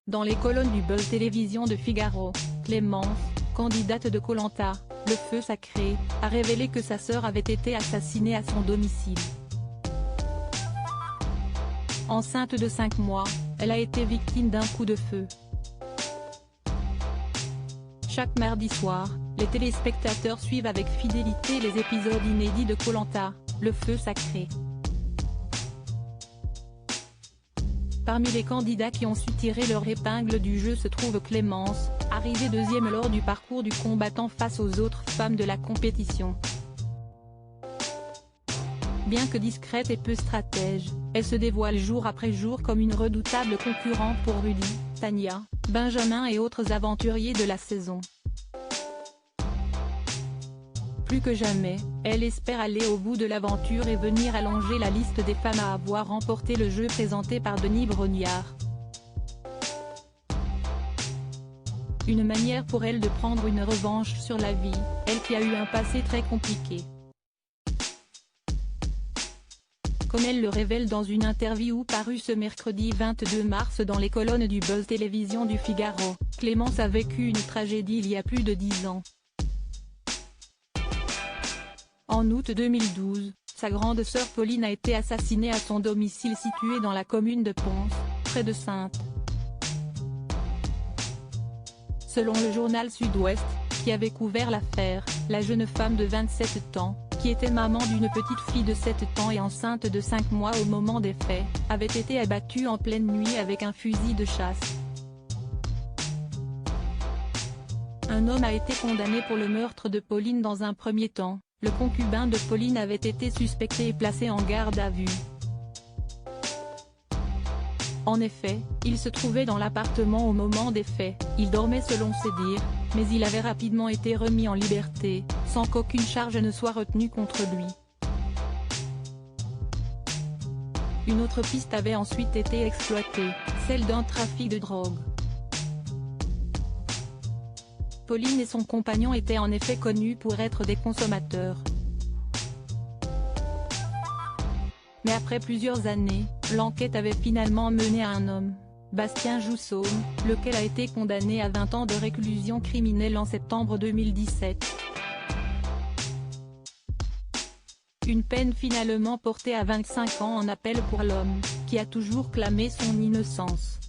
Dans les colonnes du Buzz Télévision de Figaro, Clémence, candidate de Koh Lanta, le feu sacré, a révélé que sa sœur avait été assassinée à son domicile. Enceinte de 5 mois, elle a été victime d'un coup de feu. Chaque mardi soir, les téléspectateurs suivent avec fidélité les épisodes inédits de Koh Lanta, le feu sacré. Parmi les candidats qui ont su tirer leur épingle du jeu se trouve Clémence, arrivée deuxième lors du parcours du combattant face aux autres femmes de la compétition. Bien que discrète et peu stratège, elle se dévoile jour après jour comme une redoutable concurrente pour Rudy, Tania, Benjamin et autres aventuriers de la saison. Plus que jamais, elle espère aller au bout de l'aventure et venir allonger la liste des femmes à avoir remporté le jeu présenté par Denis Brognard. Une manière pour elle de prendre une revanche sur la vie, elle qui a eu un passé très compliqué. Comme elle le révèle dans une interview parue ce mercredi 22 mars dans les colonnes du Buzz Télévision du Figaro, Clémence a vécu une tragédie il y a plus de 10 ans. En août 2012, sa grande sœur Pauline a été assassinée à son domicile situé dans la commune de Ponce, près de Saintes. Selon le journal Sud-Ouest, qui avait couvert l'affaire, la jeune femme de 27 ans, qui était maman d'une petite fille de 7 ans et enceinte de 5 mois au moment des faits, avait été abattue en pleine nuit avec un fusil de chasse. Un homme a été condamné pour le meurtre de Pauline dans un premier temps. Le concubin de Pauline avait été suspecté et placé en garde à vue. En effet, il se trouvait dans l'appartement au moment des faits, il dormait selon ses dires, mais il avait rapidement été remis en liberté, sans qu'aucune charge ne soit retenue contre lui. Une autre piste avait ensuite été exploitée, celle d'un trafic de drogue. Pauline et son compagnon étaient en effet connus pour être des consommateurs. Mais après plusieurs années, l'enquête avait finalement mené à un homme, Bastien Joussaume, lequel a été condamné à 20 ans de réclusion criminelle en septembre 2017. Une peine finalement portée à 25 ans en appel pour l'homme, qui a toujours clamé son innocence.